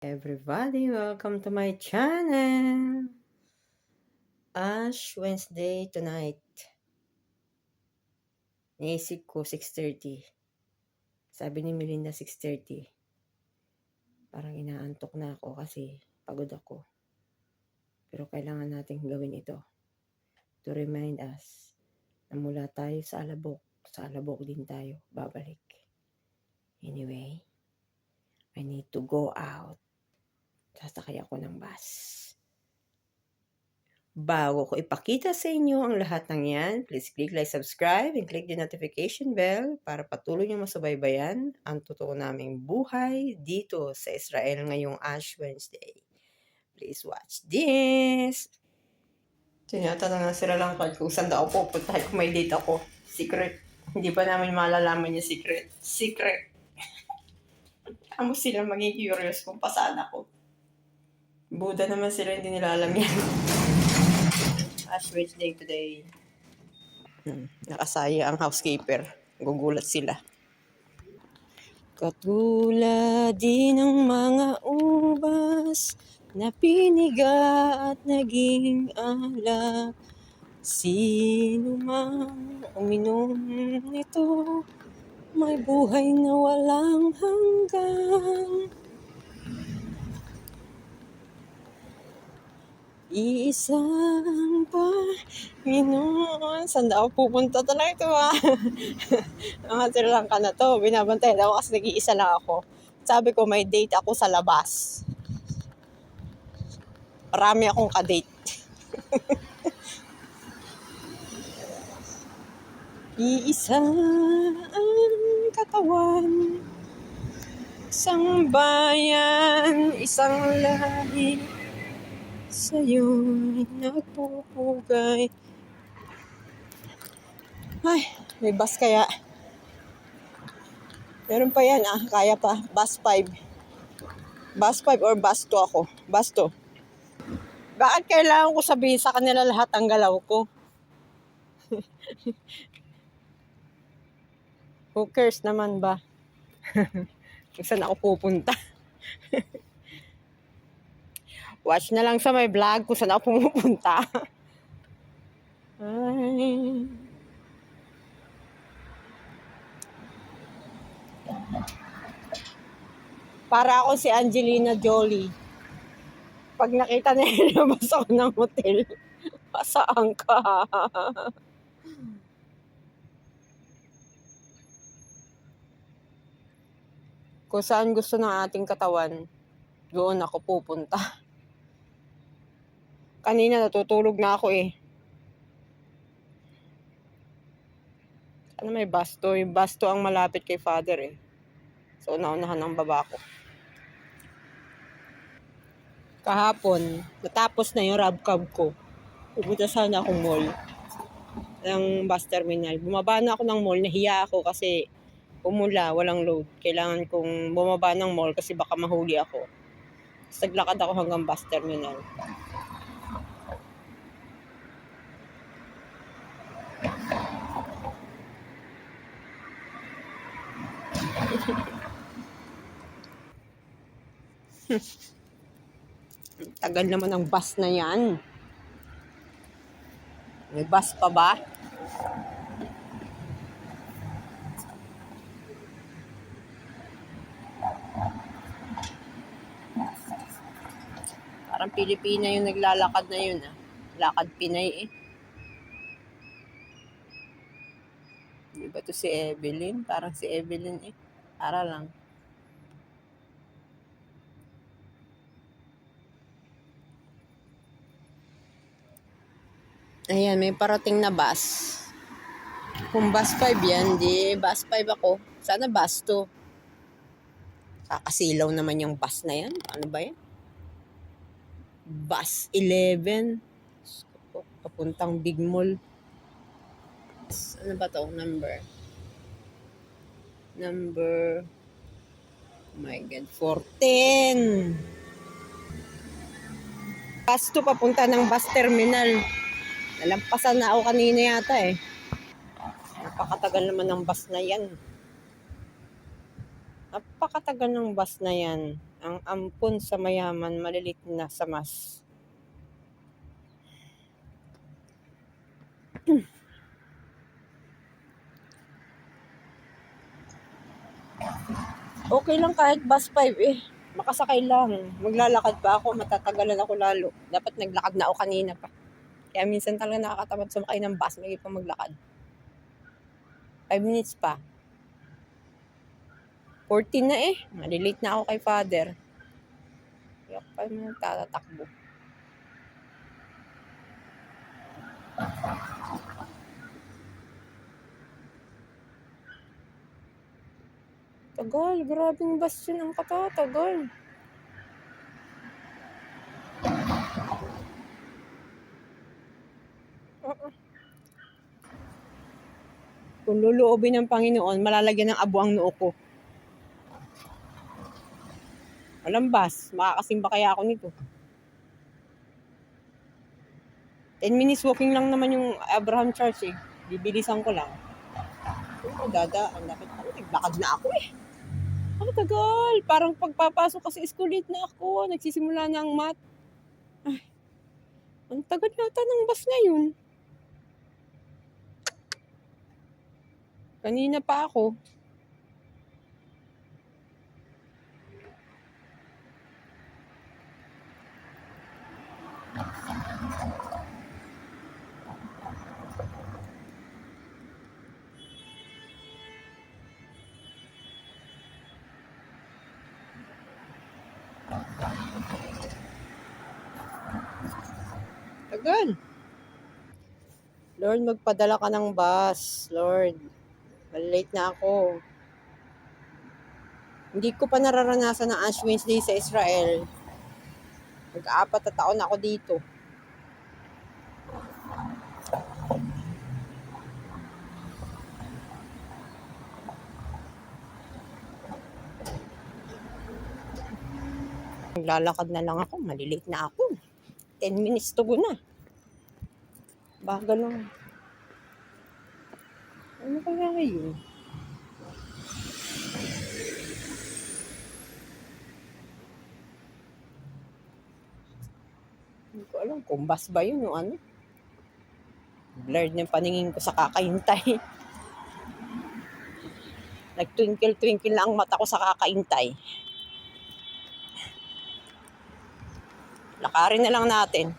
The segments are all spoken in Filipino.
Everybody, welcome to my channel. Ash Wednesday tonight. Naisip ko 6:30. Sabi ni Melinda 6:30. Parang inaantok na ako kasi pagod ako. Pero kailangan nating gawin ito to remind us na mula tayo sa alabok din tayo babalik. Anyway, I need to go out. Sasakay ako ng bus. Bago ko ipakita sa inyo ang lahat ng yan, please click like, subscribe, and click the notification bell para patuloy nyo masubaybayan ang totoo naming buhay dito sa Israel ngayong Ash Wednesday. Please watch this! Tinatanong na sila lang kung saan daw ako pupunta kung may date ako. Secret. Hindi pa namin malalaman yung secret. Secret. Amo sila maging curious kung pasaan ako. Buda naman sila, hindi nila alam yan. Ash Wednesday today. Nakasaya ang housekeeper. Gugulat sila. Katulad din ng mga ubas na piniga at naging alak. Sino mang uminom nito, may buhay na walang hanggan. Iisang Panginoon. Saan daw pupunta talaga ito Mga Sri Lanka na to. Binabantay daw kasi nag-iisa lang ako. Sabi ko may date ako sa labas. Marami akong ka-date. Iisa ang katawan, isang bayan, isang lahi, sa'yo'y nagpupugay. Ay, may bus kaya. Meron pa yan kaya pa. Bus 5. Bus 5 or bus 2 ako. Bus 2. Bakit kailangan ko sabihin sa kanila lahat ang galaw ko? Who cares naman ba? Kung saan ako pupunta. Watch na lang sa may vlog kung saan ako pumupunta. Ay. Para ako si Angelina Jolie. Pag nakita niya labas ako ng hotel, saan ka? Kung saan gusto ng ating katawan, doon ako pupunta. Kanina natutulog na ako Ano may basto? Yung basto ang malapit kay father So, naunahan ang baba ko. Kahapon, natapos na yung Rabcab ko. Pupunta sana akong mall ng bus terminal. Bumaba na ako ng mall, nahiya ako kasi umula, walang load. Kailangan kong bumaba ng mall kasi baka mahuli ako. Tapos naglakad ako hanggang bus terminal. Tagal naman ang bus na yan. May bus pa ba? Parang Pilipina yung naglalakad na yun Lakad Pinay Di ba to si Evelyn? Parang si Evelyn Para lang. Ayan, may parating na bus. Kung bus 5 yan, di bus 5 ako. Sana bus 2. Kakasilaw naman yung bus na yan. Ano ba yan? Bus 11. Papuntang Big Mall. Ano ba to? Number. Oh my God. 14. Bus 2 papunta ng bus terminal. Nalampasan na ako kanina yata Napakatagal naman ng bus na yan. Napakatagal ng bus na yan. Ang ampon sa mayaman, malilit na sa mas. Okay lang kahit bus 5 eh. Makasakay lang. Maglalakad pa ako, matatagalan ako lalo. Dapat naglakad na ako kanina pa. Kaya minsan talaga nakakatamad sumakay ng bus, may pa maglakad. 5 minutes pa. 14 na eh. Malilate na ako kay father. Kaya ako pa naman tatakbo. Tagal, grabing bus yun ang katatagal. Kung luluobin ng Panginoon, malalagyan ng abo ang noo ko. Walang bus, makakasimba kaya ako nito. 10 minutes walking lang naman yung Abraham Church eh. Bibilisan ko lang. Kung dadaan, dapat ako, naglakad na ako eh. Ang tagal. Parang pagpapasok kasi school late na ako. Nagsisimula na ang math. Ay, ang tagal yata ng bus ngayon. Kanina pa ako. Tagal. Lord, magpadala ka ng bus. Lord, malilate na ako. Hindi ko pa nararanasan ng Ash Wednesday sa Israel. Mag-4 na taon ako dito. Maglalakad na lang ako. Malilate na ako. 10 minutes to go na. Bagal lang. Ano kaya ngayon? Hindi ko alam kung bus ba yun o ano. Blurred ng paningin ko sa kakahintay. Nag-twinkle-twinkle na ang mata ko sa kakahintay. Lakarin na lang natin.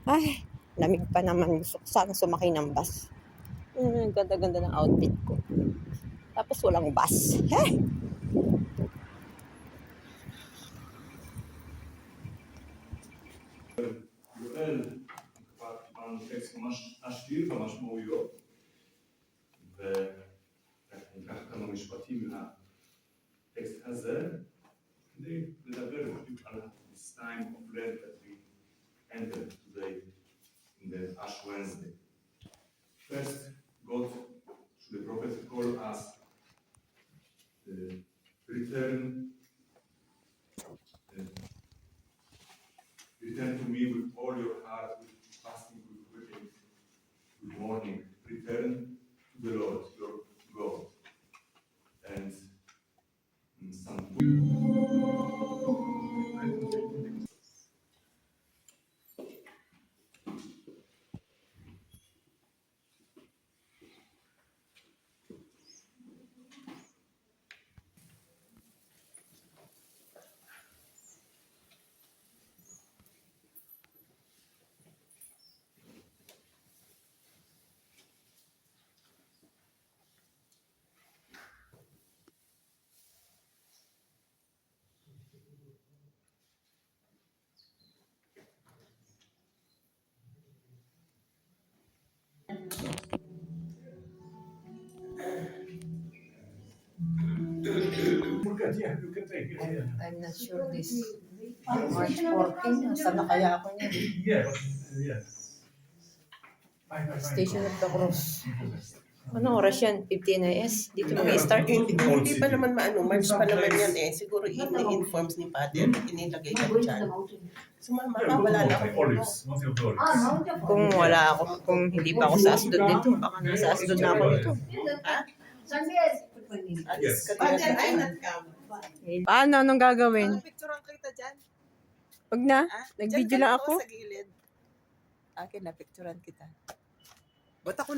Ay, lamig pa naman. Gusto ko sana sumakay ng bus. Ganda-ganda ng outfit ko. Tapos walang bus. יואל, קיבלנו טקסט ממש עשיר ומשמעויות, וניקח כמה משפטים מהטקסט הזה, כדי לדבר בדיוק על this time of red that we entered today in the Ash Wednesday. First, God, through the prophet, call us return to me with all your heart, with fasting, with weeping, with mourning. Return to the Lord, your God. And some. I'm not sure this March 14. Saan na kaya ako niyan? Yes. Station of the Cross. Ano oras yan? 15 IS? Dito mag-start? Hindi pa naman maano, March pa naman yan eh. Siguro in-informs ni Father, inilagay ka dyan. So wala na ako. Kung wala ako, kung hindi pa ako sa asdod dito, baka nasa asdod na ako dito. Ha? Yes. Father, I not come. Paano? Anong gagawin? Picturean kita dyan. Wag na. Ah, Nag-video dyan lang ka ako. Sa gilid. Akin na, picturean kita. Ba't ako